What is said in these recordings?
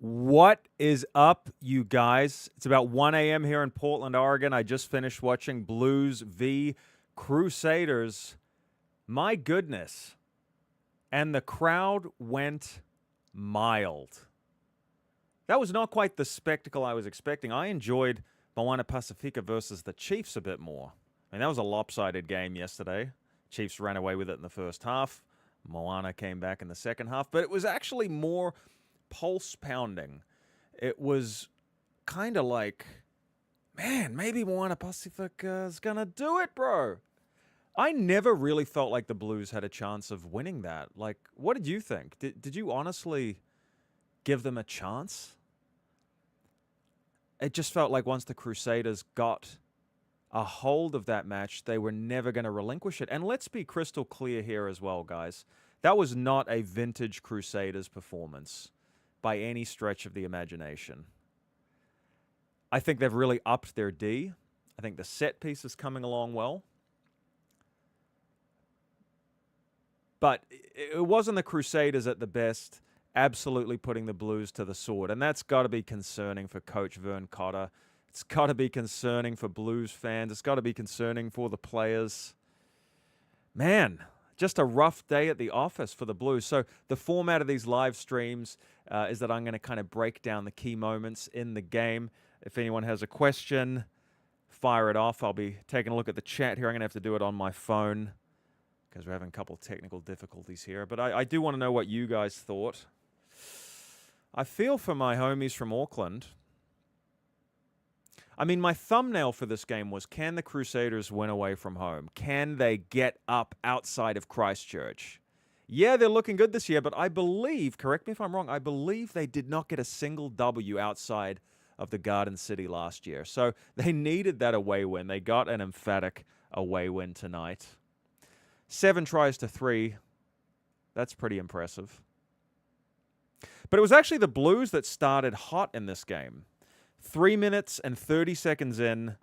What is up, you guys? It's about 1 a.m. here in Portland, Oregon. I just finished watching Blues v. Crusaders. My goodness. And the crowd went mild. That was not quite the spectacle I was expecting. I enjoyed Moana Pacifica versus the Chiefs a bit more. I mean, that was a lopsided game yesterday. Chiefs ran away with it in the first half. Moana came back in the second half. But it was actually more pulse pounding. It was kind of like, man, maybe Moana Pacifica is going to do it, bro. I never really felt like the Blues had a chance of winning that. Like, what did you think? Did you honestly give them a chance? It just felt like once the Crusaders got a hold of that match, they were never going to relinquish it. And let's be crystal clear here as well, guys. That was not a vintage Crusaders performance by any stretch of the imagination. I think they've really upped their D. I think the set piece is coming along well. But it wasn't the Crusaders at the best absolutely putting the Blues to the sword. And that's got to be concerning for Coach Vern Cotter. It's got to be concerning for Blues fans. It's got to be concerning for the players. Man, just a rough day at the office for the Blues. So the format of these live streams is that I'm going to kind of break down the key moments in the game. If anyone has a question, fire it off. I'll be taking a look at the chat here. I'm going to have to do it on my phone because we're having a couple technical difficulties here. But I do want to know what you guys thought. I feel for my homies from Auckland. I mean, my thumbnail for this game was, can the Crusaders win away from home? Can they get up outside of Christchurch? Yeah, they're looking good this year, but I believe, correct me if I'm wrong, I believe they did not get a single W outside of the Garden City last year. So they needed that away win. They got an emphatic away win tonight. 7 tries to 3. That's pretty impressive. But it was actually the Blues that started hot in this game. 3 minutes and 30 seconds in,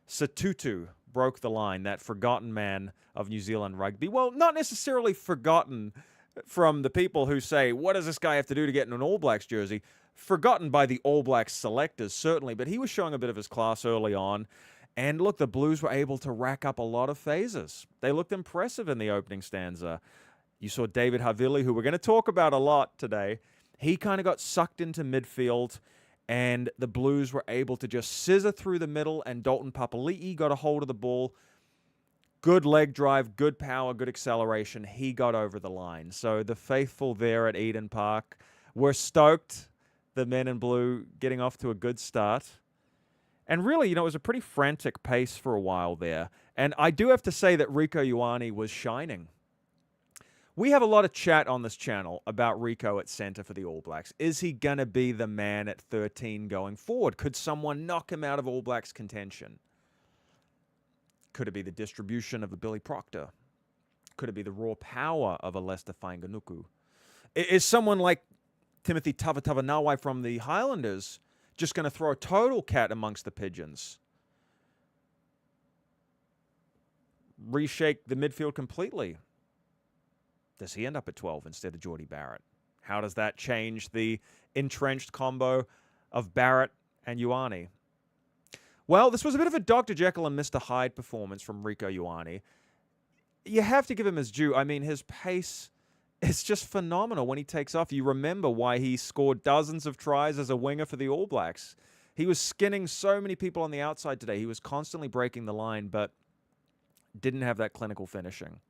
Sotutu broke the line, that forgotten man of New Zealand rugby. Well, not necessarily forgotten from the people who say, what does this guy have to do to get in an All Blacks jersey? Forgotten by the All Blacks selectors, certainly, but he was showing a bit of his class early on. And look, the Blues were able to rack up a lot of phases. They looked impressive in the opening stanza. You saw David Havili, who we're going to talk about a lot today. He kind of got sucked into midfield, and the Blues were able to just scissor through the middle, and Dalton Papali'i got a hold of the ball. Good leg drive, good power, good acceleration. He got over the line. So the faithful there at Eden Park were stoked, the men in blue getting off to a good start. And really, it was a pretty frantic pace for a while there. And I do have to say that Rieko Ioane was shining. We have a lot of chat on this channel about Rieko at center for the All Blacks. Is he going to be the man at 13 going forward? Could someone knock him out of All Blacks contention? Could it be the distribution of a Billy Proctor? Could it be the raw power of a Lester Fainga'anuku? Is someone like Timothy Tavatavanawai from the Highlanders just going to throw a total cat amongst the pigeons? Reshake the midfield completely? Does he end up at 12 instead of Jordie Barrett? How does that change the entrenched combo of Barrett and Ioane? Well, this was a bit of a Dr. Jekyll and Mr. Hyde performance from Rieko Ioane. You have to give him his due. I mean, his pace is just phenomenal when he takes off. You remember why he scored dozens of tries as a winger for the All Blacks. He was skinning so many people on the outside today. He was constantly breaking the line, but didn't have that clinical finishing.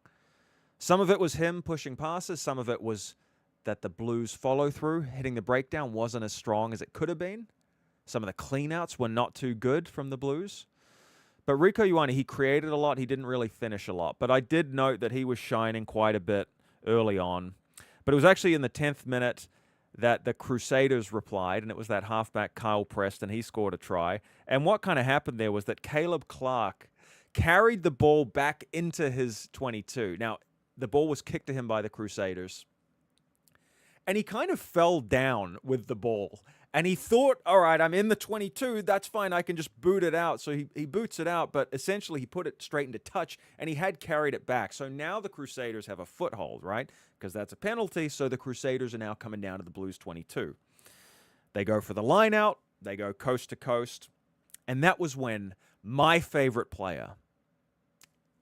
Some of it was him pushing passes. Some of it was that the Blues follow-through, hitting the breakdown, wasn't as strong as it could have been. Some of the clean-outs were not too good from the Blues. But Rieko Ioane, he created a lot. He didn't really finish a lot. But I did note that he was shining quite a bit early on. But it was actually in the 10th minute that the Crusaders replied, and it was that halfback Kyle Preston. He scored a try. And what kind of happened there was that Caleb Clark carried the ball back into his 22. Now, the ball was kicked to him by the Crusaders. And he kind of fell down with the ball. And he thought, all right, I'm in the 22. That's fine. I can just boot it out. So he boots it out. But essentially, he put it straight into touch. And he had carried it back. So now the Crusaders have a foothold, right? Because that's a penalty. So the Crusaders are now coming down to the Blues 22. They go for the line out. They go coast to coast. And that was when my favorite player,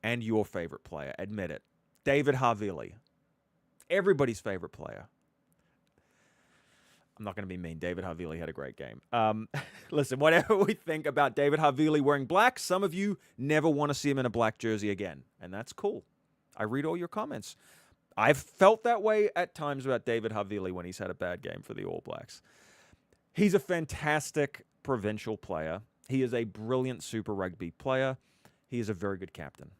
and your favorite player, admit it, David Havili, everybody's favorite player. I'm not going to be mean. David Havili had a great game. Listen, whatever we think about David Havili wearing black, some of you never want to see him in a black jersey again, and that's cool. I read all your comments. I've felt that way at times about David Havili when he's had a bad game for the All Blacks. He's a fantastic provincial player. He is a brilliant Super Rugby player. He is a very good captain.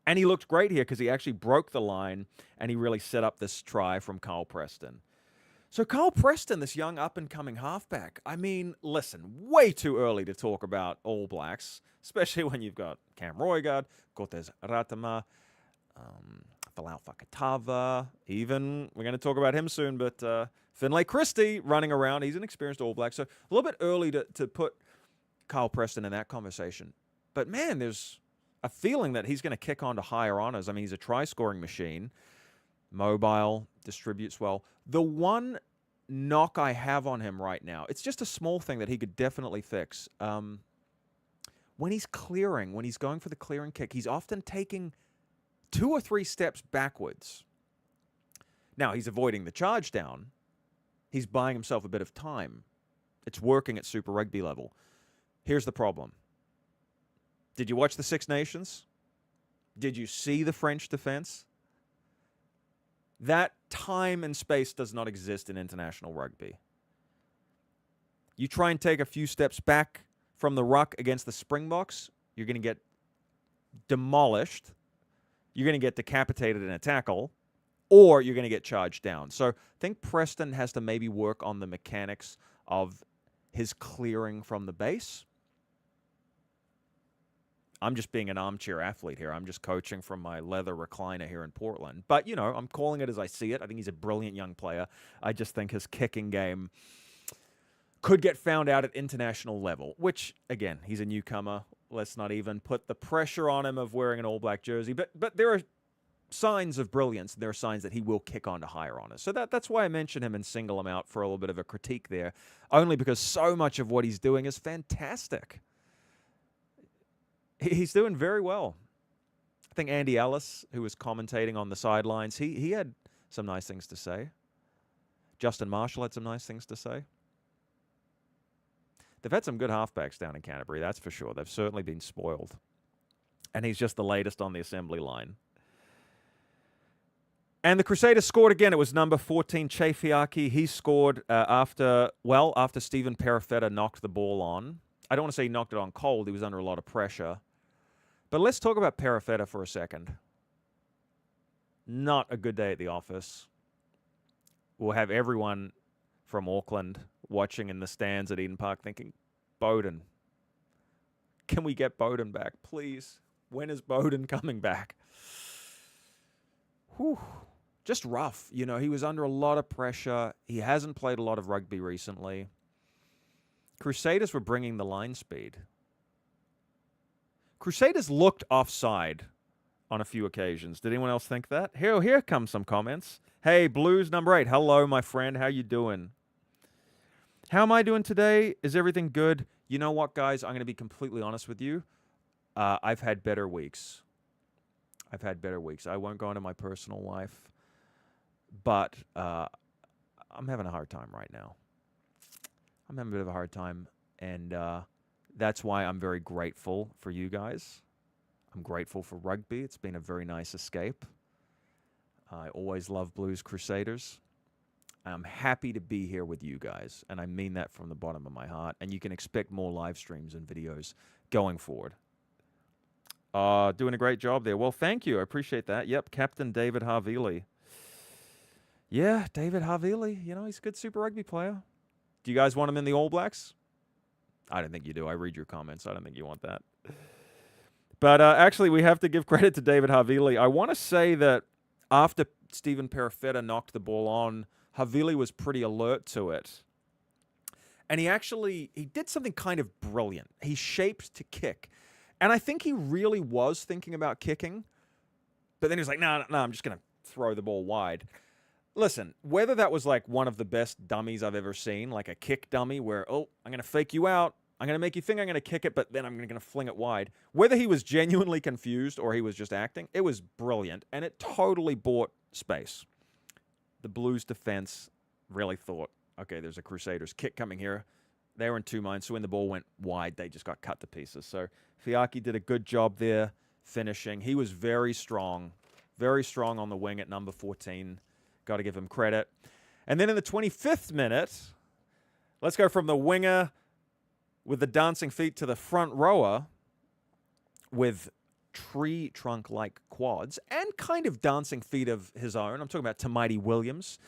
And he looked great here because he actually broke the line and he really set up this try from Carl Preston. So Carl Preston, this young up-and-coming halfback, I mean, listen, way too early to talk about All Blacks, especially when you've got Cam Roigard, Cortez Ratama, Falau Fakatava, even, we're going to talk about him soon, but Finlay Christie running around. He's an experienced All Black, so a little bit early to put Carl Preston in that conversation. But, man, there's a feeling that he's going to kick on to higher honors. I mean, he's a try-scoring machine, mobile, distributes well. The one knock I have on him right now, it's just a small thing that he could definitely fix. When he's clearing, when he's going for the clearing kick, he's often taking 2 or 3 steps backwards. Now, he's avoiding the charge down. He's buying himself a bit of time. It's working at Super Rugby level. Here's the problem. Did you watch the Six Nations? Did you see the French defense? That time and space does not exist in international rugby. You try and take a few steps back from the ruck against the Springboks, you're going to get demolished. You're going to get decapitated in a tackle, or you're going to get charged down. So I think Preston has to maybe work on the mechanics of his clearing from the base. I'm just being an armchair athlete here. I'm just coaching from my leather recliner here in Portland. But, you know, I'm calling it as I see it. I think he's a brilliant young player. I just think his kicking game could get found out at international level, which, again, he's a newcomer. Let's not even put the pressure on him of wearing an All Black jersey. But there are signs of brilliance. There are signs that he will kick on to higher honors. So that's why I mention him and single him out for a little bit of a critique there, only because so much of what he's doing is fantastic. He's doing very well. I think Andy Ellis, who was commentating on the sidelines, he had some nice things to say. Justin Marshall had some nice things to say. They've had some good halfbacks down in Canterbury, that's for sure. They've certainly been spoiled. And he's just the latest on the assembly line. And the Crusaders scored again. It was number 14, Chafiaki. He scored after Stephen Perofeta knocked the ball on. I don't want to say he knocked it on cold. He was under a lot of pressure. But let's talk about Perofeta for a second. Not a good day at the office. We'll have everyone from Auckland watching in the stands at Eden Park thinking, Bowden. Can we get Bowden back, please? When is Bowden coming back? Whew. Just rough. You know, he was under a lot of pressure. He hasn't played a lot of rugby recently. Crusaders were bringing the line speed. Crusaders looked offside on a few occasions. Did anyone else think that? Here come some comments. Hey, Blues number 8. Hello, my friend. How you doing? How am I doing today? Is everything good? You know what, guys? I'm going to be completely honest with you. I've had better weeks. I won't go into my personal life. But I'm having a hard time right now. I'm having a bit of a hard time. And that's why I'm very grateful for you guys. I'm grateful for rugby. It's been a very nice escape. I always love Blues Crusaders. I'm happy to be here with you guys, and I mean that from the bottom of my heart. And you can expect more live streams and videos going forward. Doing a great job there. Well, thank you. I appreciate that. Yep, Captain David Havili. Yeah, David Havili. You know, he's a good Super Rugby player. Do you guys want him in the All Blacks? I don't think you do. I read your comments. I don't think you want that. But actually, we have to give credit to David Havili. I want to say that after Stephen Perofeta knocked the ball on, Havili was pretty alert to it. And he did something kind of brilliant. He shaped to kick. And I think he really was thinking about kicking. But then he was like, no, I'm just going to throw the ball wide. Listen, whether that was like one of the best dummies I've ever seen, like a kick dummy where, oh, I'm going to fake you out. I'm going to make you think I'm going to kick it, but then I'm going to fling it wide. Whether he was genuinely confused or he was just acting, it was brilliant, and it totally bought space. The Blues defense really thought, okay, there's a Crusaders kick coming here. They were in two minds, so when the ball went wide, they just got cut to pieces. So Fiaki did a good job there finishing. He was very strong on the wing at number 14. Got to give him credit. And then in the 25th minute, let's go from the winger with the dancing feet to the front rower with tree trunk-like quads and kind of dancing feet of his own. I'm talking about Tamaiti Williams.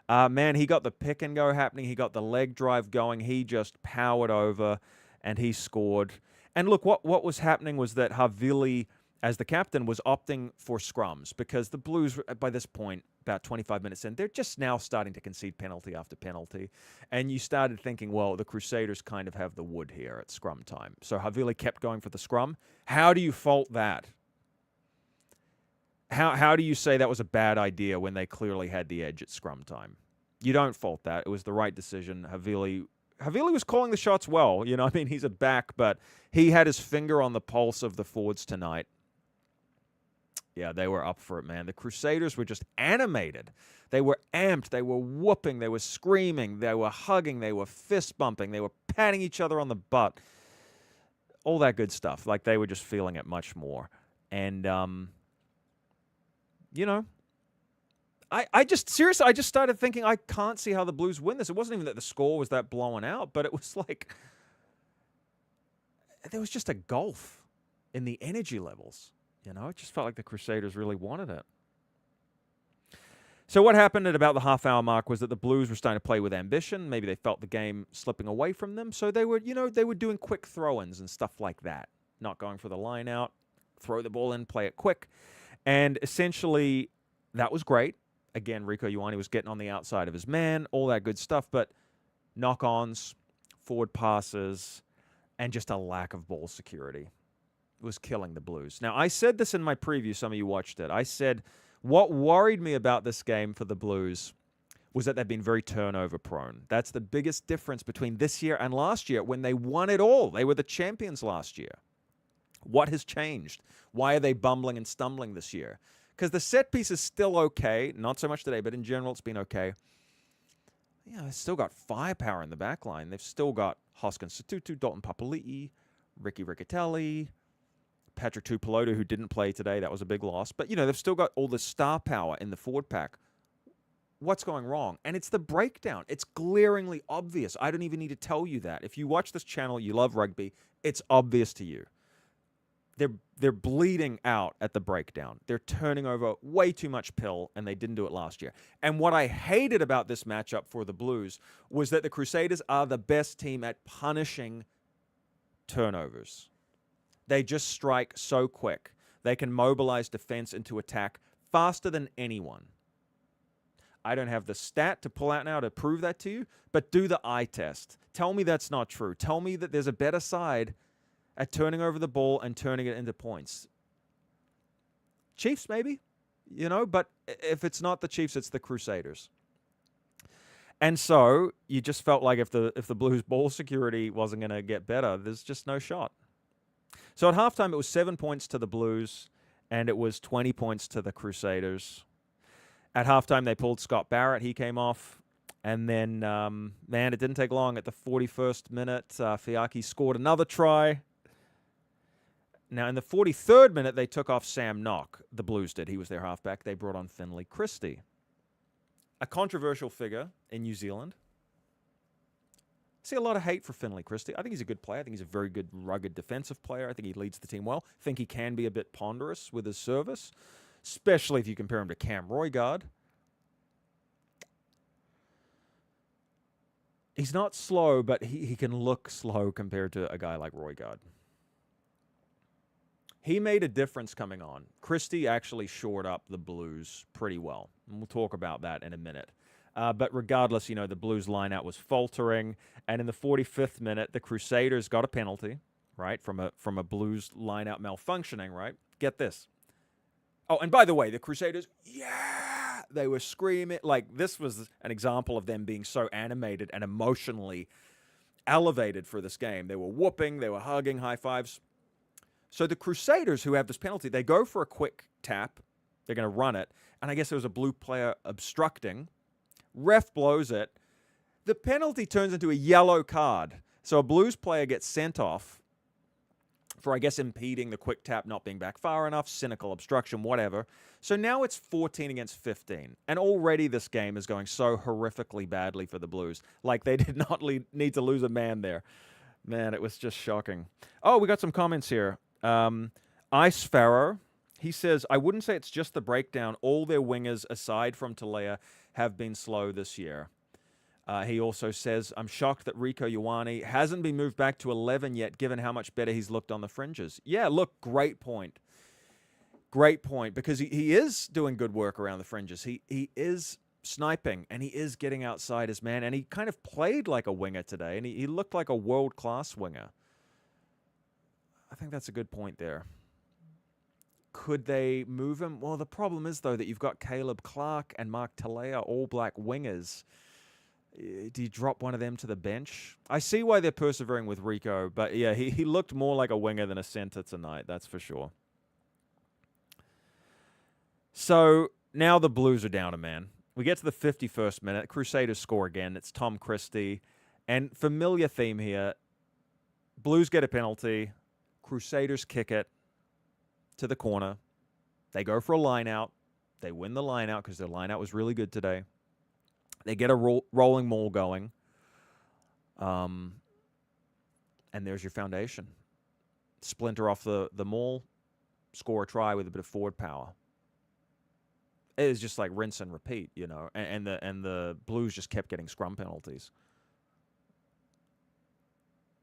Man, he got the pick and go happening. He got the leg drive going. He just powered over and he scored. And look, what was happening was that Havili, as the captain, was opting for scrums because the Blues, by this point, about 25 minutes in, they're just now starting to concede penalty after penalty. And you started thinking, well, the Crusaders kind of have the wood here at scrum time. So Havili kept going for the scrum. How do you fault that? How do you say that was a bad idea when they clearly had the edge at scrum time? You don't fault that. It was the right decision. Havili was calling the shots well. You know, I mean, he's a back, but he had his finger on the pulse of the forwards tonight. Yeah, they were up for it, man. The Crusaders were just animated. They were amped. They were whooping. They were screaming. They were hugging. They were fist bumping. They were patting each other on the butt. All that good stuff. Like, they were just feeling it much more. And, you know, I just started thinking, I can't see how the Blues win this. It wasn't even that the score was that blown out, but it was like, there was just a gulf in the energy levels. You know, it just felt like the Crusaders really wanted it. So what happened at about the half-hour mark was that the Blues were starting to play with ambition. Maybe they felt the game slipping away from them. So they were, they were doing quick throw-ins and stuff like that. Not going for the line out, throw the ball in, play it quick. And essentially, that was great. Again, Rieko Ioane was getting on the outside of his man, all that good stuff. But knock-ons, forward passes, and just a lack of ball security was killing the Blues. Now, I said this in my preview. Some of you watched it. I said what worried me about this game for the Blues was that they've been very turnover prone. That's the biggest difference between this year and last year when they won it all. They were the champions last year. What has changed? Why are they bumbling and stumbling this year? Because the set piece is still okay. Not so much today, but in general, it's been okay. Yeah, they've still got firepower in the back line. They've still got Hoskins Sotutu, Dalton Papali'i, Ricky Riccatelli, Patrick Tuipulotu, who didn't play today. That was a big loss. But, they've still got all the star power in the forward pack. What's going wrong? And it's the breakdown. It's glaringly obvious. I don't even need to tell you that. If you watch this channel, you love rugby, it's obvious to you. They're bleeding out at the breakdown. They're turning over way too much pill, and they didn't do it last year. And what I hated about this matchup for the Blues was that the Crusaders are the best team at punishing turnovers. They just strike so quick. They can mobilize defense into attack faster than anyone. I don't have the stat to pull out now to prove that to you, but do the eye test. Tell me that's not true. Tell me that there's a better side at turning over the ball and turning it into points. Chiefs, maybe, but if it's not the Chiefs, it's the Crusaders. And so you just felt like if the Blues ball security wasn't going to get better, there's just no shot. So at halftime, it was 7 points to the Blues, and it was 20 points to the Crusaders. At halftime, they pulled Scott Barrett. He came off. And then, it didn't take long. At the 41st minute, Fiaki scored another try. Now, in the 43rd minute, they took off Sam Nock. The Blues did. He was their halfback. They brought on Finlay Christie, a controversial figure in New Zealand. I see a lot of hate for Finlay Christie. I think he's a good player. I think he's a very good, rugged defensive player. I think he leads the team well. I think he can be a bit ponderous with his service, especially if you compare him to Cam Roigard. He's not slow, but he can look slow compared to a guy like Roigard. He made a difference coming on. Christie actually shored up the Blues pretty well. And we'll talk about that in a minute. But regardless, the Blues lineout was faltering. And in the 45th minute, the Crusaders got a penalty, right, from a Blues lineout malfunctioning, right? Get this. Oh, and by the way, the Crusaders, They were screaming. Like, this was an example of them being so animated and emotionally elevated for this game. They were whooping, they were hugging, high fives. So the Crusaders, who have this penalty, they go for a quick tap. They're going to run it. And I guess there was a blue player obstructing. Ref blows it. The penalty turns into a yellow card. So a Blues player gets sent off for, I guess, impeding the quick tap, not being back far enough, cynical obstruction, whatever. So now it's 14 against 15. And already this game is going so horrifically badly for the Blues. Like, they did not need to lose a man there. Man, it was just shocking. Oh, we got some comments here. Ice Pharaoh, he says, I wouldn't say it's just the breakdown. All their wingers, aside from Talea, have been slow this year. He also says, I'm shocked that Rieko Ioane hasn't been moved back to 11 yet, given how much better he's looked on the fringes. Yeah, look, great point. Great point, because he is doing good work around the fringes. He is sniping, and he is getting outside his man, and he kind of played like a winger today, and he looked like a world-class winger. I think that's a good point there. Could they move him? Well, the problem is, though, that you've got Caleb Clark and Mark Talea, all black wingers. Do you drop one of them to the bench? I see why they're persevering with Rieko, but yeah, he looked more like a winger than a center tonight, that's for sure. So now the Blues are down a man. We get to the 51st minute. Crusaders score again. It's Tom Christie. And familiar theme here. Blues get a penalty. Crusaders kick it to the corner. They go for a line out. They win the line out because their line out was really good today. They get a rolling maul going. And there's your foundation. Splinter off the maul. Score a try with a bit of forward power. It was just like rinse and repeat, you know. And the Blues just kept getting scrum penalties.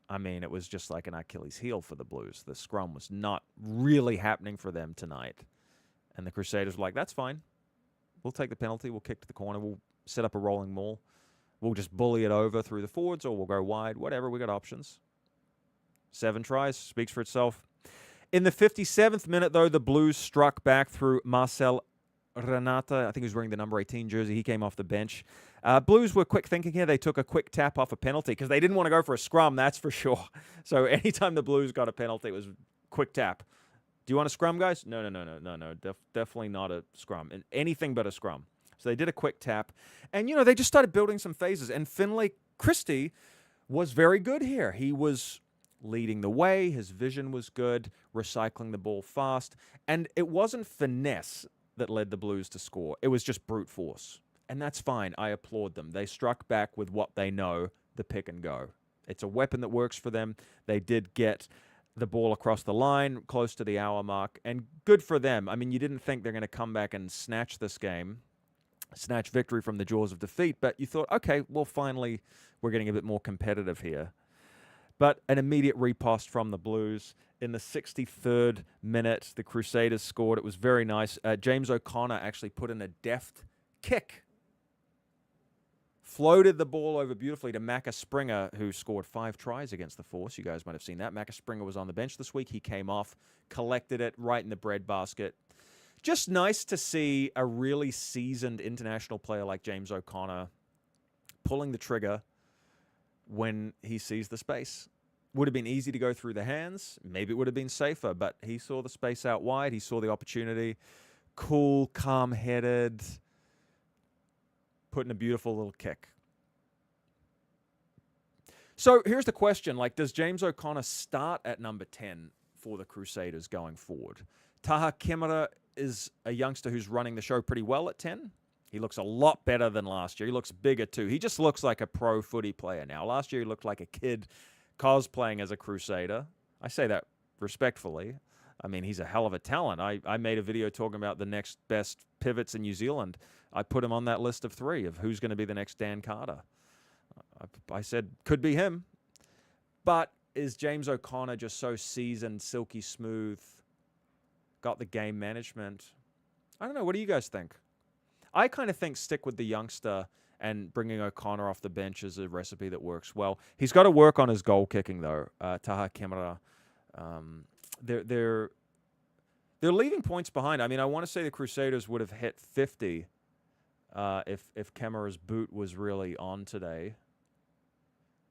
I mean, it was just like an Achilles heel for the Blues. The scrum was not really happening for them tonight. And the Crusaders were like, that's fine. We'll take the penalty. We'll kick to the corner. We'll set up a rolling maul. We'll just bully it over through the forwards, or we'll go wide. Whatever, we got options. 7 tries, speaks for itself. In the 57th minute, though, the Blues struck back through Marcel Renata. I think he was wearing the number 18 jersey. He came off the bench. Blues were quick thinking here. They took a quick tap off a penalty because they didn't want to go for a scrum, that's for sure. So anytime the Blues got a penalty, it was quick tap. Do you want a scrum, guys? No. Definitely not a scrum. And anything but a scrum. So they did a quick tap. And, you know, they just started building some phases. And Finlay Christie was very good here. He was leading the way. His vision was good, recycling the ball fast. And it wasn't finesse that led the Blues to score. It was just brute force. And that's fine. I applaud them. They struck back with what they know, the pick and go. It's a weapon that works for them. They did get the ball across the line, close to the hour mark, and good for them. I mean, you didn't think they're going to come back and snatch this game, snatch victory from the jaws of defeat, but you thought, okay, well, finally, we're getting a bit more competitive here. But an immediate riposte from the Blues. In the 63rd minute, the Crusaders scored. It was very nice. James O'Connor actually put in a deft kick. Floated the ball over beautifully to Macca Springer, who scored 5 tries against the Force. You guys might have seen that. Macca Springer was on the bench this week. He came off, collected it right in the breadbasket. Just nice to see a really seasoned international player like James O'Connor pulling the trigger when he sees the space. Would have been easy to go through the hands. Maybe it would have been safer, but he saw the space out wide. He saw the opportunity. Cool, calm-headed, putting a beautiful little kick. So here's the question. Like, does James O'Connor start at number 10 for the Crusaders going forward? Taha Kemara is a youngster who's running the show pretty well at 10. He looks a lot better than last year. He looks bigger too. He just looks like a pro footy player now. Last year he looked like a kid cosplaying as a Crusader. I say that respectfully. I mean, he's a hell of a talent. I made a video talking about the next best pivots in New Zealand. I put him on that list of 3 of who's going to be the next Dan Carter. I said, could be him. But is James O'Connor just so seasoned, silky smooth, got the game management? I don't know. What do you guys think? I kind of think stick with the youngster and bringing O'Connor off the bench is a recipe that works well. He's got to work on his goal kicking, though. Taha Kemara. They're leaving points behind. I mean, I want to say the Crusaders would have hit 50 if Kemmer's boot was really on today.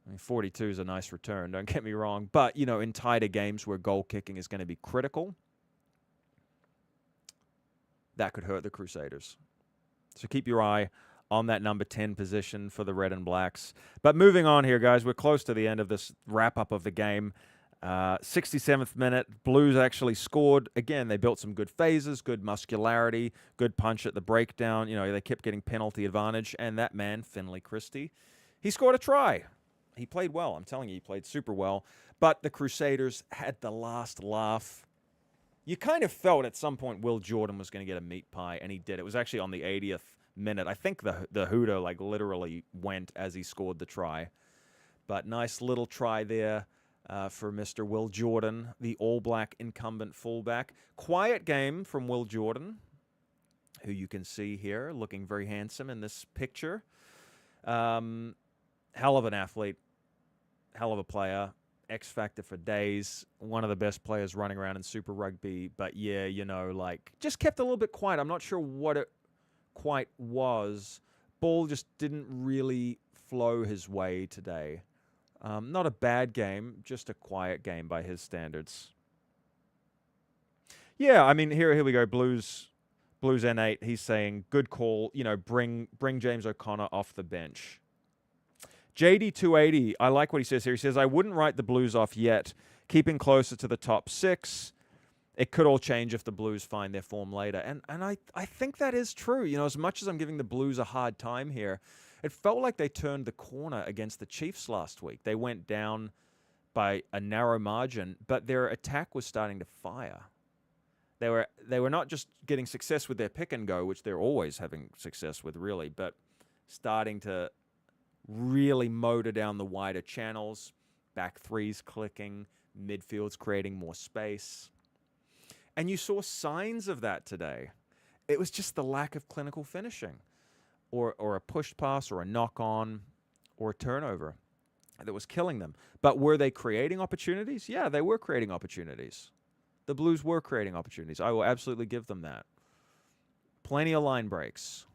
I mean, 42 is a nice return, don't get me wrong. But, in tighter games where goal kicking is going to be critical, that could hurt the Crusaders. So keep your eye on that number 10 position for the Red and Blacks. But moving on here, guys, we're close to the end of this wrap-up of the game. 67th minute, Blues actually scored. Again, they built some good phases, good muscularity, good punch at the breakdown. They kept getting penalty advantage. And that man, Finlay Christie, he scored a try. He played well. I'm telling you, he played super well. But the Crusaders had the last laugh. You kind of felt at some point Will Jordan was going to get a meat pie, and he did. It was actually on the 80th minute. I think the hooter literally went as he scored the try. But nice little try there for Mr. Will Jordan, the All Black incumbent fullback. Quiet game from Will Jordan, who you can see here looking very handsome in this picture. Hell of an athlete, hell of a player, X factor for days, one of the best players running around in Super Rugby. But yeah, just kept a little bit quiet. I'm not sure what it quite was. Ball just didn't really flow his way today. Not a bad game, just a quiet game by his standards. Yeah, I mean, here we go. Blues N8. He's saying, good call. Bring James O'Connor off the bench. JD280, I like what he says here. He says, I wouldn't write the Blues off yet. Keeping closer to the top 6. It could all change if the Blues find their form later. And I think that is true. As much as I'm giving the Blues a hard time here, it felt like they turned the corner against the Chiefs last week. They went down by a narrow margin, but their attack was starting to fire. They were not just getting success with their pick and go, which they're always having success with, really, but starting to really motor down the wider channels, back threes clicking, midfields creating more space. And you saw signs of that today. It was just the lack of clinical finishing, or a pushed pass, or a knock-on, or a turnover that was killing them. But were they creating opportunities? Yeah, they were creating opportunities. The Blues were creating opportunities. I will absolutely give them that. Plenty of line breaks.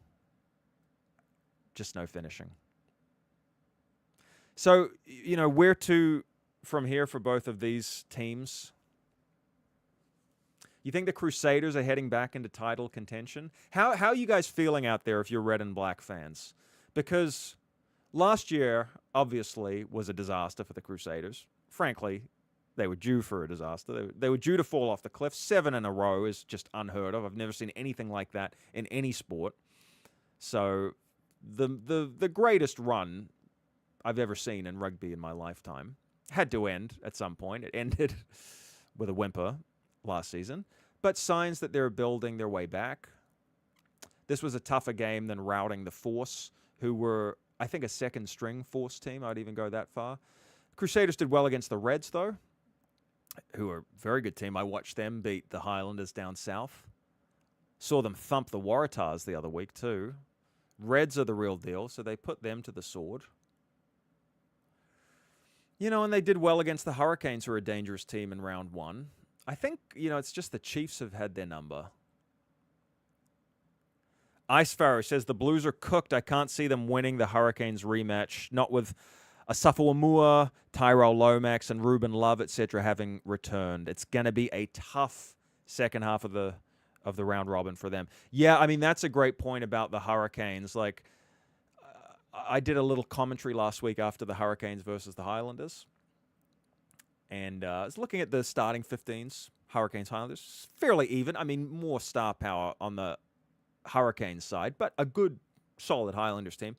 Just no finishing. So, where to from here for both of these teams? You think the Crusaders are heading back into title contention? How are you guys feeling out there if you're Red and Black fans? Because last year, obviously, was a disaster for the Crusaders. Frankly, they were due for a disaster. They were due to fall off the cliff. 7 in a row is just unheard of. I've never seen anything like that in any sport. So the greatest run I've ever seen in rugby in my lifetime had to end at some point. It ended with a whimper last season, but signs that they're building their way back. This was a tougher game than routing the Force, who were, I think, a second-string Force team. I'd even go that far. Crusaders did well against the Reds, though, who are a very good team. I watched them beat the Highlanders down south. Saw them thump the Waratahs the other week, too. Reds are the real deal, so they put them to the sword. And they did well against the Hurricanes, who are a dangerous team in round 1. I think, it's just the Chiefs have had their number. Ice Pharaoh says, the Blues are cooked. I can't see them winning the Hurricanes rematch. Not with Asafo Amua, Tyrell Lomax, and Ruben Love, etc. having returned. It's going to be a tough second half of the round robin for them. Yeah, I mean, that's a great point about the Hurricanes. I did a little commentary last week after the Hurricanes versus the Highlanders. And I was looking at the starting 15s, Hurricanes, Highlanders, fairly even. I mean, more star power on the Hurricanes side, but a good, solid Highlanders team.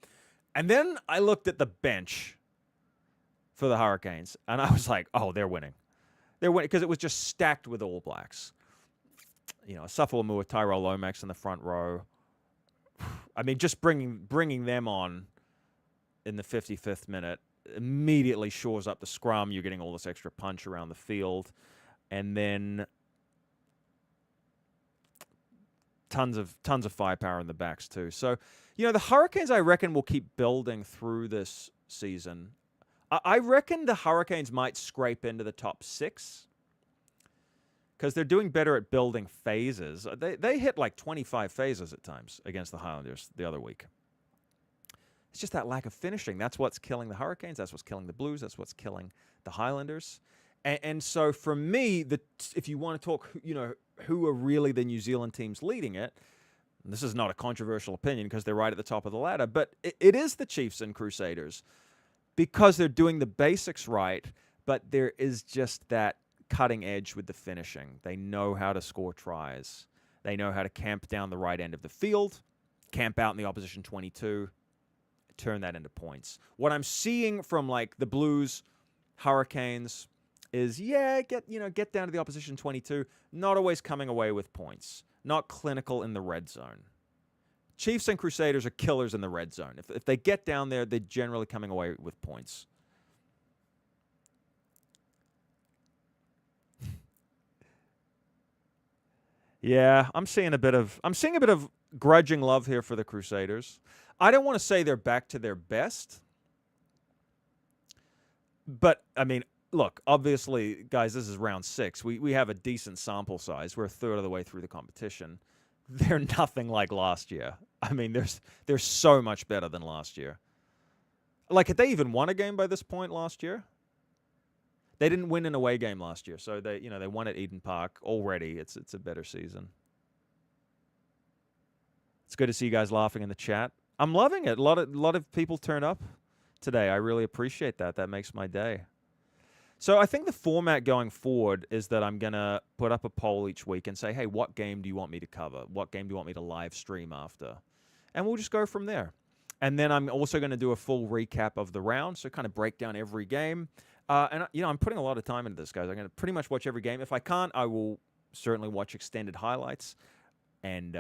And then I looked at the bench for the Hurricanes, and I was like, oh, they're winning. They're winning because it was just stacked with All Blacks. Asafo Amua, Tyrell Lomax in the front row. I mean, just bringing them on in the 55th minute immediately shores up the scrum. You're getting all this extra punch around the field. And then tons of firepower in the backs too. So, the Hurricanes, I reckon, will keep building through this season. I reckon the Hurricanes might scrape into the top 6. because they're doing better at building phases. They hit like 25 phases at times against the Highlanders the other week. It's just that lack of finishing. That's what's killing the Hurricanes. That's what's killing the Blues. That's what's killing the Highlanders. And so for me, if you want to talk, who are really the New Zealand teams leading it, and this is not a controversial opinion because they're right at the top of the ladder, but it is the Chiefs and Crusaders because they're doing the basics right, but there is just that cutting edge with the finishing. They know how to score tries. They know how to camp down the right end of the field, camp out in the opposition 22, turn that into points. What I'm seeing from like the Blues, Hurricanes is, get down to the opposition 22, not always coming away with points, not clinical in the red zone. Chiefs and Crusaders are killers in the red zone. If they get down there, they're generally coming away with points. Yeah, I'm seeing a bit of grudging love here for the Crusaders. I don't want to say they're back to their best, but I mean, look, obviously, guys, this is round 6. We have a decent sample size. We're a third of the way through the competition. They're nothing like last year. I mean, they're so much better than last year. Like, had they even won a game by this point last year? They didn't win an away game last year, so they won at Eden Park already. It's a better season. It's good to see you guys laughing in the chat. I'm loving it. A lot of people turn up today. I really appreciate that. That makes my day. So I think the format going forward is that I'm going to put up a poll each week and say, hey, what game do you want me to cover? What game do you want me to live stream after? And we'll just go from there. And then I'm also going to do a full recap of the round, so kind of break down every game. And I'm putting a lot of time into this, guys. I'm going to pretty much watch every game. If I can't, I will certainly watch extended highlights and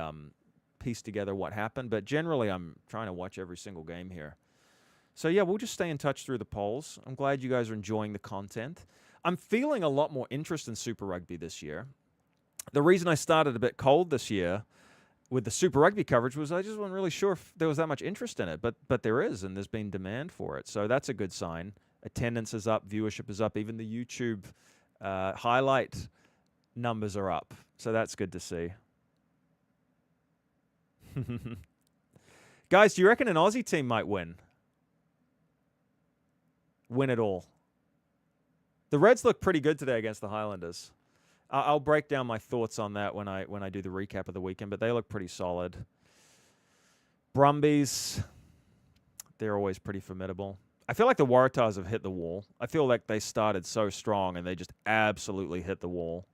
piece together what happened. But generally, I'm trying to watch every single game here. So, yeah, we'll just stay in touch through the polls. I'm glad you guys are enjoying the content. I'm feeling a lot more interest in Super Rugby this year. The reason I started a bit cold this year with the Super Rugby coverage was I just wasn't really sure if there was that much interest in it. But there is, and there's been demand for it. So that's a good sign. Attendance is up. Viewership is up. Even the YouTube highlight numbers are up. So that's good to see. Guys, do you reckon an Aussie team might win? Win it all. The Reds look pretty good today against the Highlanders. I'll break down my thoughts on that when I do the recap of the weekend, but they look pretty solid. Brumbies, they're always pretty formidable. I feel like the Waratahs have hit the wall. I feel like they started so strong and they just absolutely hit the wall.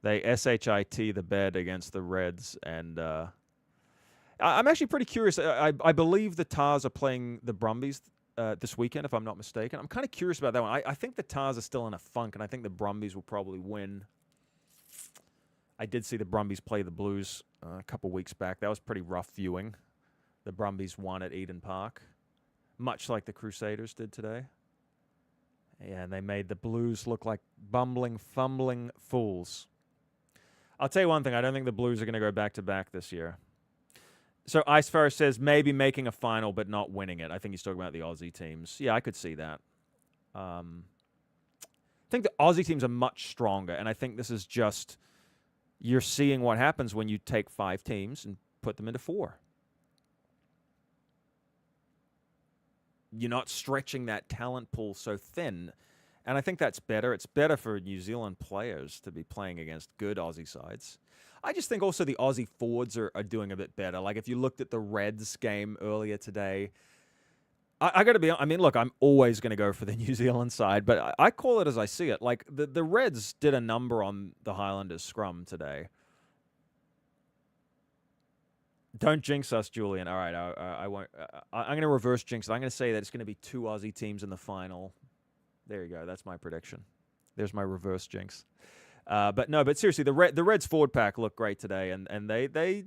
They SHIT the bed against the Reds, and I'm actually pretty curious. I believe the Tars are playing the Brumbies this weekend, if I'm not mistaken. I'm kind of curious about that one. I think the Tars are still in a funk, and I think the Brumbies will probably win. I did see the Brumbies play the Blues a couple weeks back. That was pretty rough viewing. The Brumbies won at Eden Park, much like the Crusaders did today. Yeah, and they made the Blues look like bumbling, fumbling fools. I'll tell you one thing. I don't think the Blues are going to go back-to-back this year. So Icefarer says maybe making a final but not winning it. I think he's talking about the Aussie teams. Yeah, I could see that. I think the Aussie teams are much stronger, and I think this is just you're seeing what happens when you take 5 teams and put them into 4. You're not stretching that talent pool so thin, and I think that's better. It's better for New Zealand players to be playing against good Aussie sides. I just think also the Aussie forwards are doing a bit better. Like if you looked at the Reds game earlier today, I got to be, I mean, look, I'm always going to go for the New Zealand side, but I call it as I see it. Like the Reds did a number on the Highlanders scrum today. Don't jinx us, Julian. All right, I won't. I'm going to reverse jinx it. I'm going to say that it's going to be 2 Aussie teams in the final. There you go. That's my prediction. There's my reverse jinx. But seriously, the Reds forward pack looked great today, and they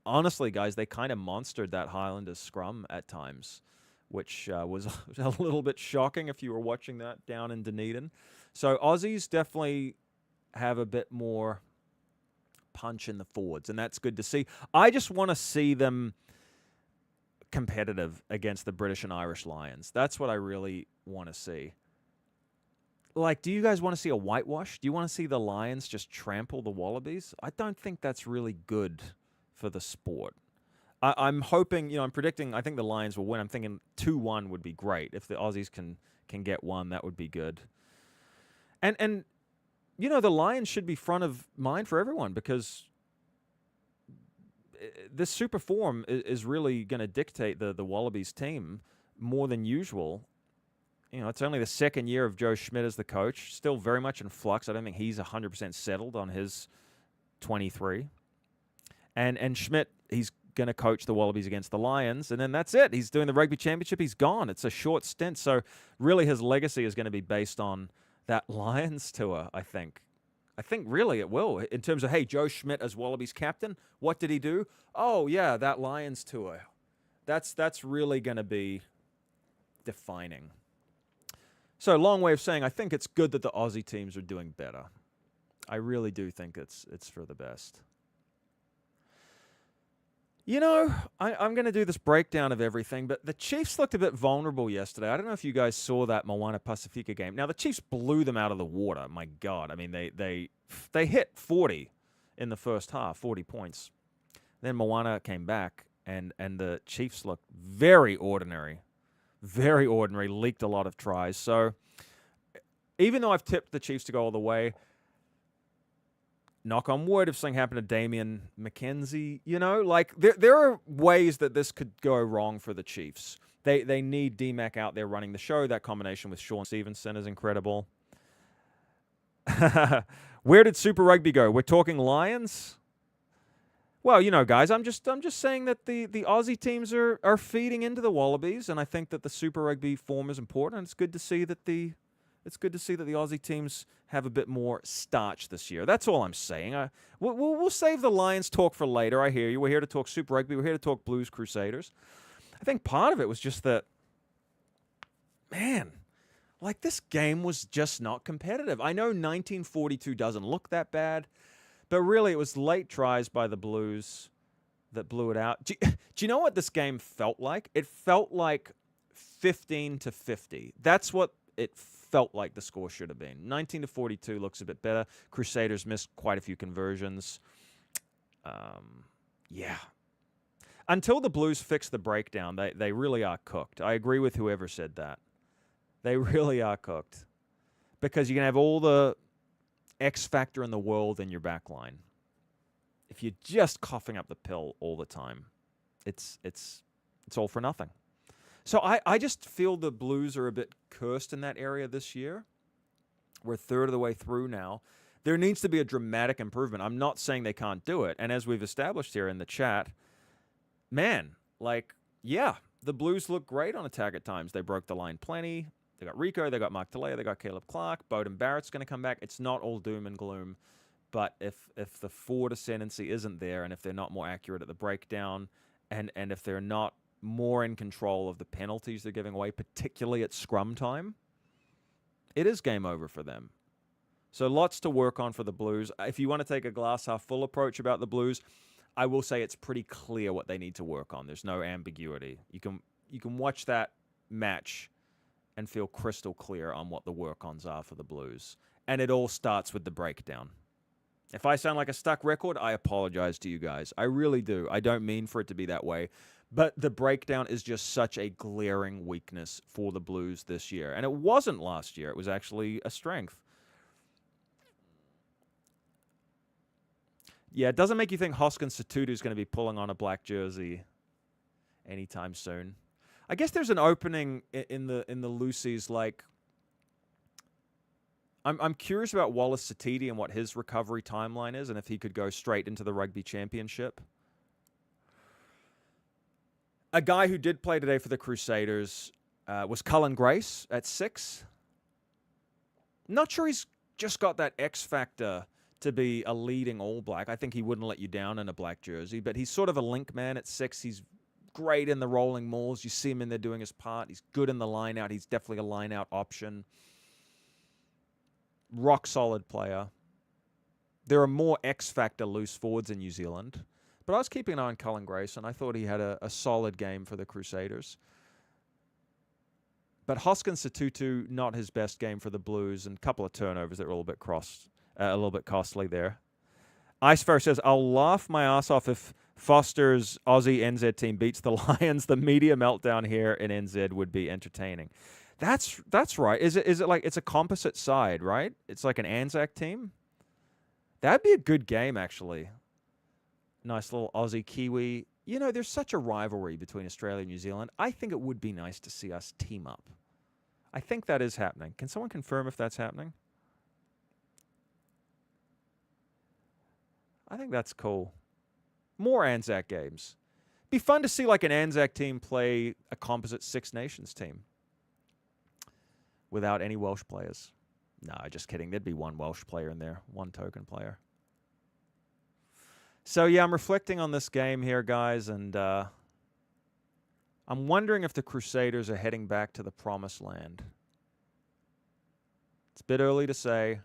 honestly, guys, they kind of monstered that Highlanders scrum at times, which was a little bit shocking if you were watching that down in Dunedin. So Aussies definitely have a bit more punch in the forwards, and that's good to see. I just want to see them competitive against the British and Irish Lions. That's what I really want to see. like, do you guys want to see a whitewash? Do you want to see the Lions just trample the Wallabies? I don't think that's really good for the sport. I'm hoping, I'm predicting, I think the Lions will win. I'm thinking 2-1 would be great. If the Aussies can get one, that would be good. And the Lions should be front of mind for everyone because this super form is really going to dictate the Wallabies team more than usual. It's only the second year of Joe Schmidt as the coach. Still very much in flux. I don't think he's 100% settled on his 23. And Schmidt, he's going to coach the Wallabies against the Lions, and then that's it. He's doing the Rugby Championship. He's gone. It's a short stint. So really his legacy is going to be based on that Lions tour, I think. I think really it will. In terms of, hey, Joe Schmidt as Wallabies captain, what did he do? Oh, yeah, that Lions tour. That's really going to be defining. So long way of saying I think it's good that the Aussie teams are doing better. I really do think it's for the best. I'm going to do this breakdown of everything, but the Chiefs looked a bit vulnerable yesterday. I don't know if you guys saw that Moana Pacifica game. Now, the Chiefs blew them out of the water. My God. I mean, they hit 40 in the first half, 40 points. Then Moana came back, and the Chiefs looked very ordinary, leaked a lot of tries. So even though I've tipped the Chiefs to go all the way, knock on wood, if something happened to Damian McKenzie, there are ways that this could go wrong for the Chiefs. They need D-Mac out there running the show. That combination with Sean Stevenson is incredible. Where did Super Rugby go? We're talking Lions? Well, guys, I'm just saying that the Aussie teams are feeding into the Wallabies, and I think that the Super Rugby form is important. And it's good to see that the Aussie teams have a bit more starch this year. That's all I'm saying. We'll save the Lions talk for later. I hear you. We're here to talk Super Rugby. We're here to talk Blues Crusaders. I think part of it was just that, man, like this game was just not competitive. I know 1942 doesn't look that bad, but really it was late tries by the Blues that blew it out. Do you know what this game felt like? It felt like 15-50. That's what it felt like the score should have been. 19-42 looks a bit better. Crusaders missed quite a few conversions. Yeah. Until the Blues fix the breakdown, they really are cooked. I agree with whoever said that. They really are cooked. Because you can have all the X factor in the world in your back line. If you're just coughing up the pill all the time, it's all for nothing. So I just feel the Blues are a bit cursed in that area this year. We're a third of the way through now. There needs to be a dramatic improvement. I'm not saying they can't do it. And as we've established here in the chat, man, the Blues look great on attack at times. They broke the line plenty. They got Rico, they got Mark Talea, they got Caleb Clark. Bowden Barrett's going to come back. It's not all doom and gloom. But if the forward ascendancy isn't there, and if they're not more accurate at the breakdown, and if they're not more in control of the penalties they're giving away, particularly at scrum time, it is game over for them. So lots to work on for the Blues. If you want to take a glass half full approach about the Blues, I will say it's pretty clear what they need to work on. There's no ambiguity. You can watch that match and feel crystal clear on what the work-ons are for the Blues. And it all starts with the breakdown. If I sound like a stuck record, I apologize to you guys. I really do. I don't mean for it to be that way. But the breakdown is just such a glaring weakness for the Blues this year. And it wasn't last year. It was actually a strength. Yeah, it doesn't make you think Hoskins Sotutu is going to be pulling on a black jersey anytime soon. I guess there's an opening in the Lucies. Like, I'm curious about Wallace Satiti and what his recovery timeline is, and if he could go straight into the Rugby Championship. A guy who did play today for the Crusaders was Cullen Grace at 6. Not sure he's just got that X factor to be a leading All Black. I think he wouldn't let you down in a black jersey, but he's sort of a link man at 6. He's great in the rolling mauls. You see him in there doing his part. He's good in the line out. He's definitely a line out option. Rock solid player. There are more X factor loose forwards in New Zealand. But I was keeping an eye on Cullen Grace, and I thought he had a solid game for the Crusaders. But Hoskins Sotutu, not his best game for the Blues, and a couple of turnovers that were a little bit costly there. Icefair says, I'll laugh my ass off if Foster's Aussie NZ team beats the Lions. The media meltdown here in NZ would be entertaining. That's right. Is it like it's a composite side, right? It's like an Anzac team? That'd be a good game, actually. Nice little Aussie Kiwi. You know, there's such a rivalry between Australia and New Zealand. I think it would be nice to see us team up. I think that is happening. Can someone confirm if that's happening? I think that's cool. More Anzac games. Be fun to see like an Anzac team play a composite Six Nations team without any Welsh players. No, just kidding. There'd be one Welsh player in there, one token player. So, yeah, I'm reflecting on this game here, guys, and I'm wondering if the Crusaders are heading back to the promised land. It's a bit early to say.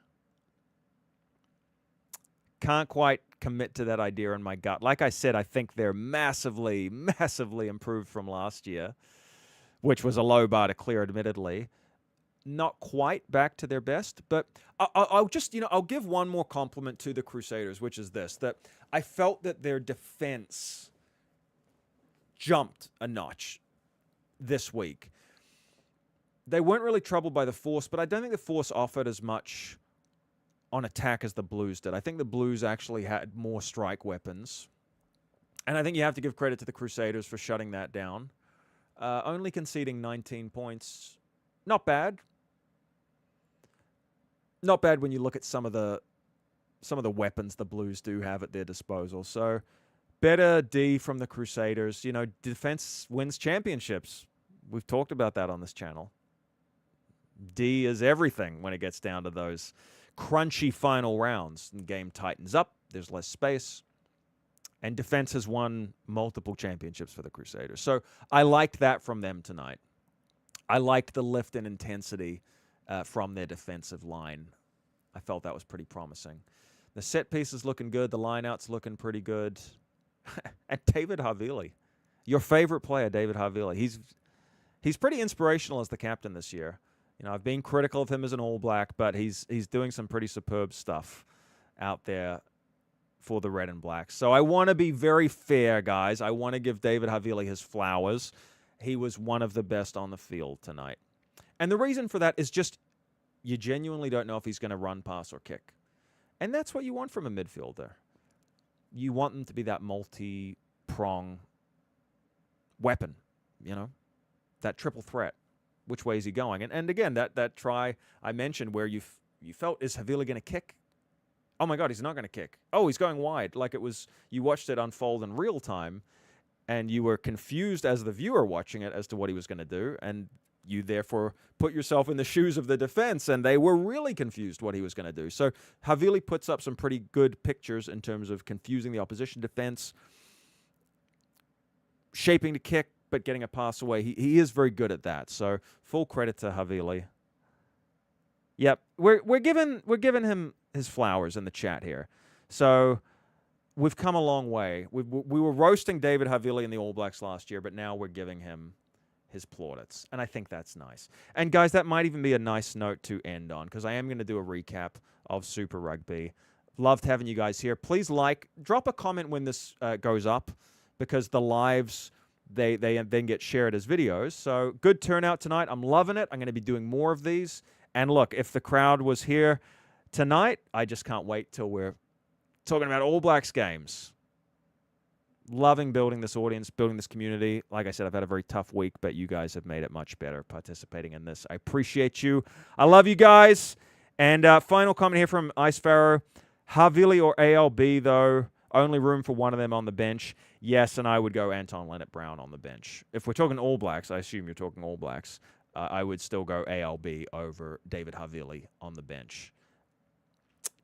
Can't quite commit to that idea in my gut. Like I said, I think they're massively, massively improved from last year, which was a low bar to clear, admittedly. Not quite back to their best, but I'll just, I'll give one more compliment to the Crusaders, which is this, that I felt that their defense jumped a notch this week. They weren't really troubled by the Force, but I don't think the Force offered as much on attack as the Blues did. I think the Blues actually had more strike weapons. And I think you have to give credit to the Crusaders for shutting that down. Only conceding 19 points. Not bad. Not bad when you look at some of the weapons the Blues do have at their disposal. So, better D from the Crusaders. Defense wins championships. We've talked about that on this channel. D is everything when it gets down to those crunchy final rounds. The game tightens up. There's less space. And defense has won multiple championships for the Crusaders. So I liked that from them tonight. I liked the lift in intensity from their defensive line. I felt that was pretty promising. The set piece is looking good. The line-out's looking pretty good. And David Havili, your favorite player, David Havili. He's pretty inspirational as the captain this year. I've been critical of him as an All Black, but he's doing some pretty superb stuff out there for the Red and Blacks. So I want to be very fair, guys. I want to give David Havili his flowers. He was one of the best on the field tonight. And the reason for that is just you genuinely don't know if he's going to run, pass, or kick. And that's what you want from a midfielder. You want them to be that multi-prong weapon, that triple threat. Which way is he going? And again, that try I mentioned where you felt, is Havili going to kick? Oh my God, he's not going to kick. Oh, he's going wide. Like it was, you watched it unfold in real time, and you were confused as the viewer watching it as to what he was going to do, and you therefore put yourself in the shoes of the defense, and they were really confused what he was going to do. So Havili puts up some pretty good pictures in terms of confusing the opposition defense, shaping the kick, but getting a pass away. He is very good at that. So full credit to Havili. Yep, we're giving him his flowers in the chat here. So we've come a long way. We were roasting David Havili in the All Blacks last year, but now we're giving him his plaudits, and I think that's nice. And guys, that might even be a nice note to end on, because I am going to do a recap of Super Rugby. Loved having you guys here. Please drop a comment when this goes up, because the lives, they then get shared as videos. So good turnout tonight. I'm loving it. I'm going to be doing more of these. And look, if the crowd was here tonight, I just can't wait till we're talking about All Blacks games. Loving building this audience, building this community. Like I said, I've had a very tough week, but you guys have made it much better participating in this. I appreciate you. I love you guys. And final comment here from Ice Pharaoh. Havili or ALB, though, only room for one of them on the bench. Yes, and I would go Anton Leonard-Brown on the bench. If we're talking All Blacks, I assume you're talking All Blacks, I would still go ALB over David Havili on the bench.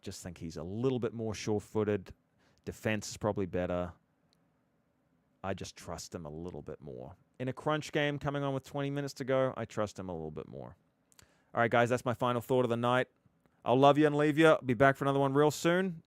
Just think he's a little bit more sure-footed. Defense is probably better. I just trust him a little bit more. In a crunch game coming on with 20 minutes to go, I trust him a little bit more. All right, guys, that's my final thought of the night. I'll love you and leave you. I'll be back for another one real soon.